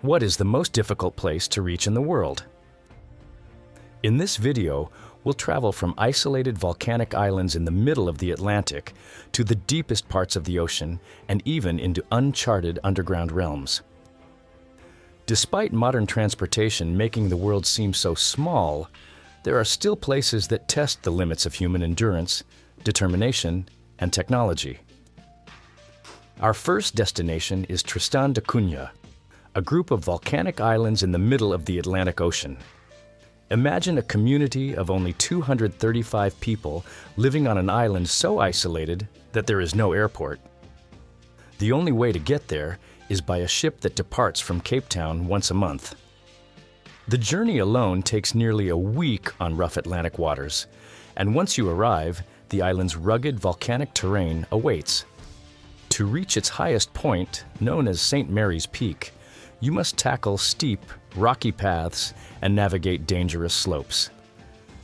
What is the most difficult place to reach in the world? In this video, we'll travel from isolated volcanic islands in the middle of the Atlantic to the deepest parts of the ocean and even into uncharted underground realms. Despite modern transportation making the world seem so small, there are still places that test the limits of human endurance, determination, and technology. Our first destination is Tristan da Cunha, a group of volcanic islands in the middle of the Atlantic Ocean. Imagine a community of only 235 people living on an island so isolated that there is no airport. The only way to get there is by a ship that departs from Cape Town once a month. The journey alone takes nearly a week on rough Atlantic waters, and once you arrive, the island's rugged volcanic terrain awaits. To reach its highest point, known as St. Mary's Peak, you must tackle steep, rocky paths and navigate dangerous slopes.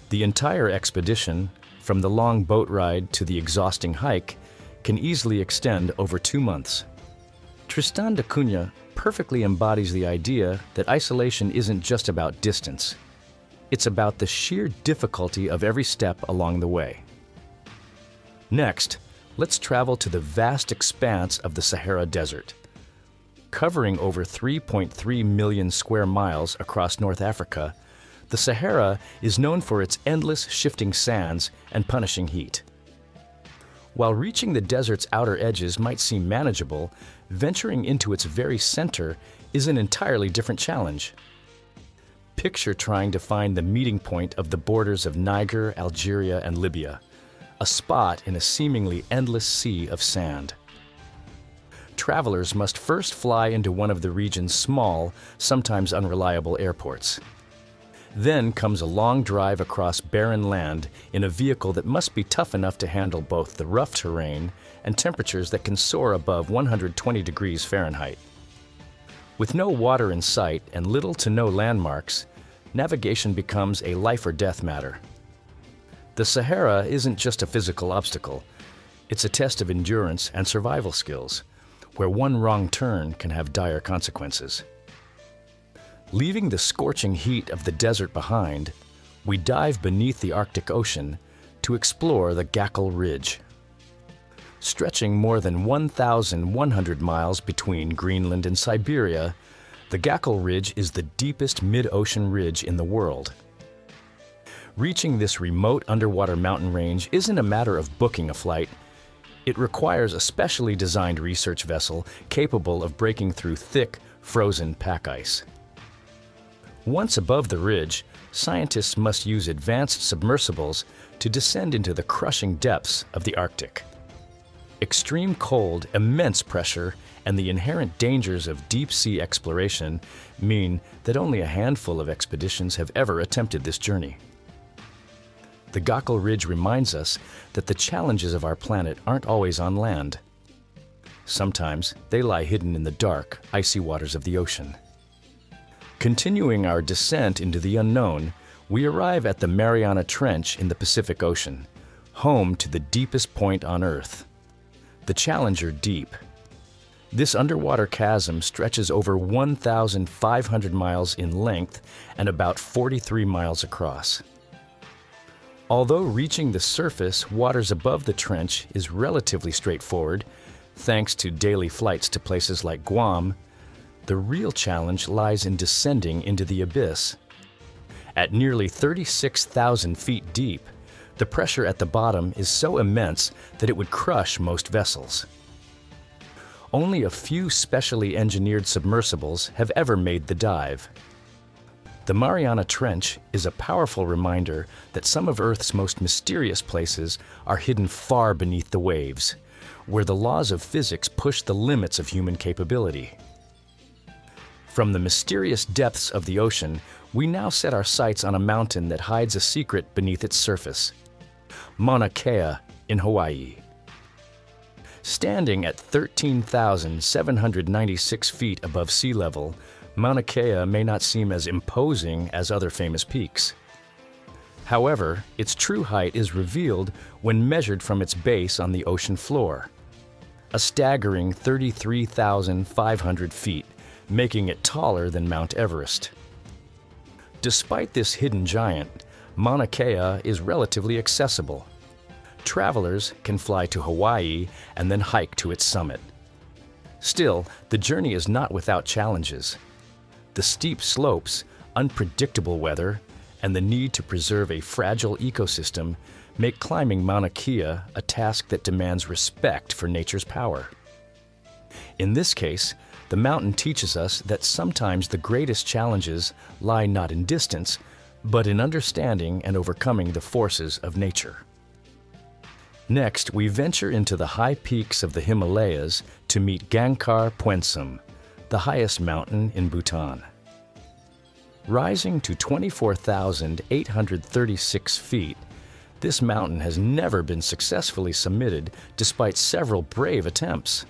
The entire expedition, from the long boat ride to the exhausting hike, can easily extend over 2 months. Tristan da Cunha perfectly embodies the idea that isolation isn't just about distance. It's about the sheer difficulty of every step along the way. Next, let's travel to the vast expanse of the Sahara Desert. Covering over 3.3 million square miles across North Africa, the Sahara is known for its endless shifting sands and punishing heat. While reaching the desert's outer edges might seem manageable, venturing into its very center is an entirely different challenge. Picture trying to find the meeting point of the borders of Niger, Algeria, and Libya, a spot in a seemingly endless sea of sand. Travelers must first fly into one of the region's small, sometimes unreliable airports. Then comes a long drive across barren land in a vehicle that must be tough enough to handle both the rough terrain and temperatures that can soar above 120 degrees Fahrenheit. With no water in sight and little to no landmarks, navigation becomes a life or death matter. The Sahara isn't just a physical obstacle, it's a test of endurance and survival skills, where one wrong turn can have dire consequences. Leaving the scorching heat of the desert behind, we dive beneath the Arctic Ocean to explore the Gakkel Ridge. Stretching more than 1,100 miles between Greenland and Siberia, the Gakkel Ridge is the deepest mid-ocean ridge in the world. Reaching this remote underwater mountain range isn't a matter of booking a flight. It requires a specially designed research vessel capable of breaking through thick, frozen pack ice. Once above the ridge, scientists must use advanced submersibles to descend into the crushing depths of the Arctic. Extreme cold, immense pressure, and the inherent dangers of deep-sea exploration mean that only a handful of expeditions have ever attempted this journey. The Gakkel Ridge reminds us that the challenges of our planet aren't always on land. Sometimes they lie hidden in the dark, icy waters of the ocean. Continuing our descent into the unknown, we arrive at the Mariana Trench in the Pacific Ocean, home to the deepest point on Earth, the Challenger Deep. This underwater chasm stretches over 1,500 miles in length and about 43 miles across. Although reaching the surface waters above the trench is relatively straightforward, thanks to daily flights to places like Guam, the real challenge lies in descending into the abyss. At nearly 36,000 feet deep, the pressure at the bottom is so immense that it would crush most vessels. Only a few specially engineered submersibles have ever made the dive. The Mariana Trench is a powerful reminder that some of Earth's most mysterious places are hidden far beneath the waves, where the laws of physics push the limits of human capability. From the mysterious depths of the ocean, we now set our sights on a mountain that hides a secret beneath its surface: Mauna Kea in Hawaii. Standing at 13,796 feet above sea level, Mauna Kea may not seem as imposing as other famous peaks. However, its true height is revealed when measured from its base on the ocean floor. A staggering 33,500 feet, making it taller than Mount Everest. Despite this hidden giant, Mauna Kea is relatively accessible. Travelers can fly to Hawaii and then hike to its summit. Still, the journey is not without challenges. The steep slopes, unpredictable weather, and the need to preserve a fragile ecosystem make climbing Mauna Kea a task that demands respect for nature's power. In this case, the mountain teaches us that sometimes the greatest challenges lie not in distance, but in understanding and overcoming the forces of nature. Next, we venture into the high peaks of the Himalayas to meet Gangkhar Puensum, the highest mountain in Bhutan. Rising to 24,836 feet, this mountain has never been successfully summited despite several brave attempts.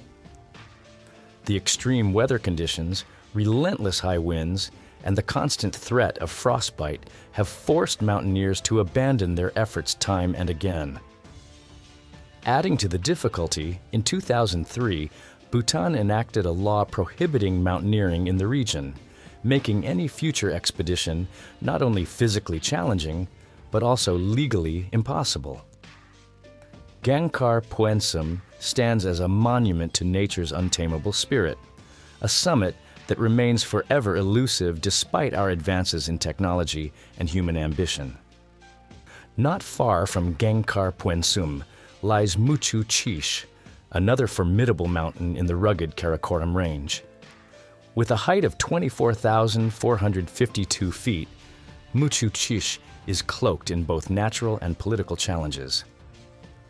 The extreme weather conditions, relentless high winds, and the constant threat of frostbite have forced mountaineers to abandon their efforts time and again. Adding to the difficulty, in 2003, Bhutan enacted a law prohibiting mountaineering in the region, making any future expedition not only physically challenging, but also legally impossible. Gangkhar Puensum stands as a monument to nature's untamable spirit, a summit that remains forever elusive despite our advances in technology and human ambition. Not far from Gangkhar Puensum lies Muchu Chish, another formidable mountain in the rugged Karakoram Range. With a height of 24,452 feet, Muchu Chish is cloaked in both natural and political challenges.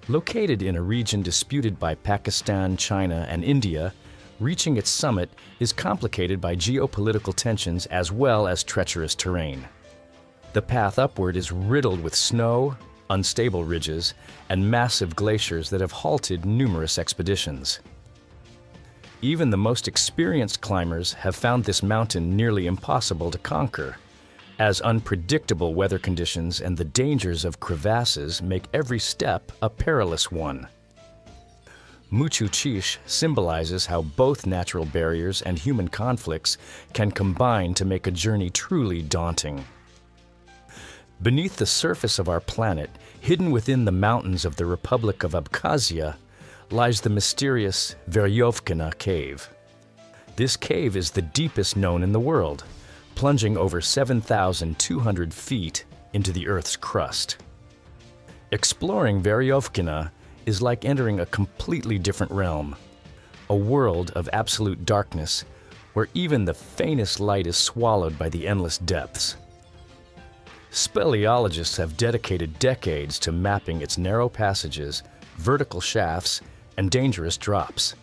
Located in a region disputed by Pakistan, China, and India, reaching its summit is complicated by geopolitical tensions as well as treacherous terrain. The path upward is riddled with snow, unstable ridges, and massive glaciers that have halted numerous expeditions. Even the most experienced climbers have found this mountain nearly impossible to conquer, as unpredictable weather conditions and the dangers of crevasses make every step a perilous one. Muchu Chish symbolizes how both natural barriers and human conflicts can combine to make a journey truly daunting. Beneath the surface of our planet, hidden within the mountains of the Republic of Abkhazia, lies the mysterious Veryovkina Cave. This cave is the deepest known in the world, plunging over 7,200 feet into the Earth's crust. Exploring Veryovkina is like entering a completely different realm, a world of absolute darkness where even the faintest light is swallowed by the endless depths. Speleologists have dedicated decades to mapping its narrow passages, vertical shafts, and dangerous drops.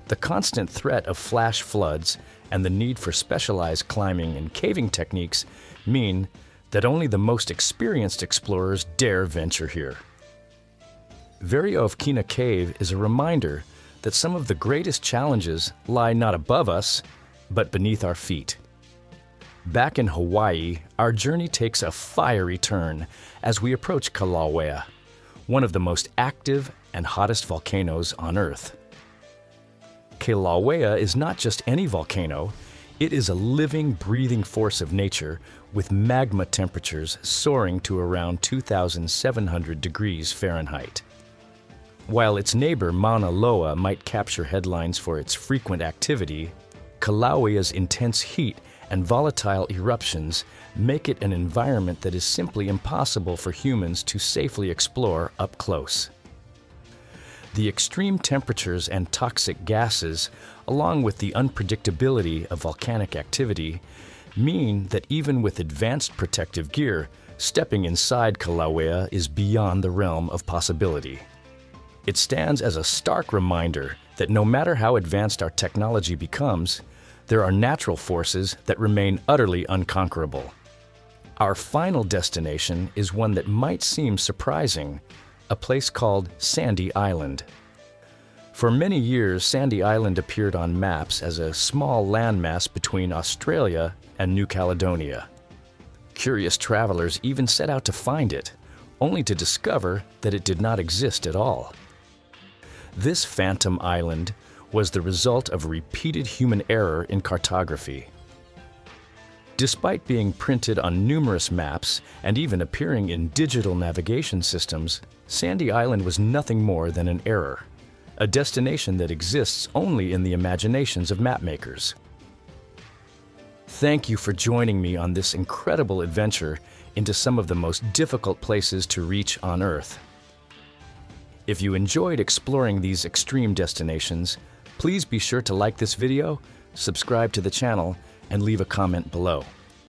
The constant threat of flash floods and the need for specialized climbing and caving techniques mean that only the most experienced explorers dare venture here. Veryovkina Cave is a reminder that some of the greatest challenges lie not above us, but beneath our feet. Back in Hawaii, our journey takes a fiery turn as we approach Kilauea, one of the most active and hottest volcanoes on Earth. Kilauea is not just any volcano, it is a living, breathing force of nature with magma temperatures soaring to around 2,700 degrees Fahrenheit. While its neighbor Mauna Loa might capture headlines for its frequent activity, Kilauea's intense heat and volatile eruptions make it an environment that is simply impossible for humans to safely explore up close. The extreme temperatures and toxic gases, along with the unpredictability of volcanic activity, mean that even with advanced protective gear, stepping inside Kilauea is beyond the realm of possibility. It stands as a stark reminder that no matter how advanced our technology becomes, there are natural forces that remain utterly unconquerable. Our final destination is one that might seem surprising, a place called Sandy Island. For many years, Sandy Island appeared on maps as a small landmass between Australia and New Caledonia. Curious travelers even set out to find it, only to discover that it did not exist at all. This phantom island, was the result of repeated human error in cartography. Despite being printed on numerous maps and even appearing in digital navigation systems, Sandy Island was nothing more than an error, a destination that exists only in the imaginations of mapmakers. Thank you for joining me on this incredible adventure into some of the most difficult places to reach on Earth. If you enjoyed exploring these extreme destinations, please be sure to like this video, subscribe to the channel, and leave a comment below.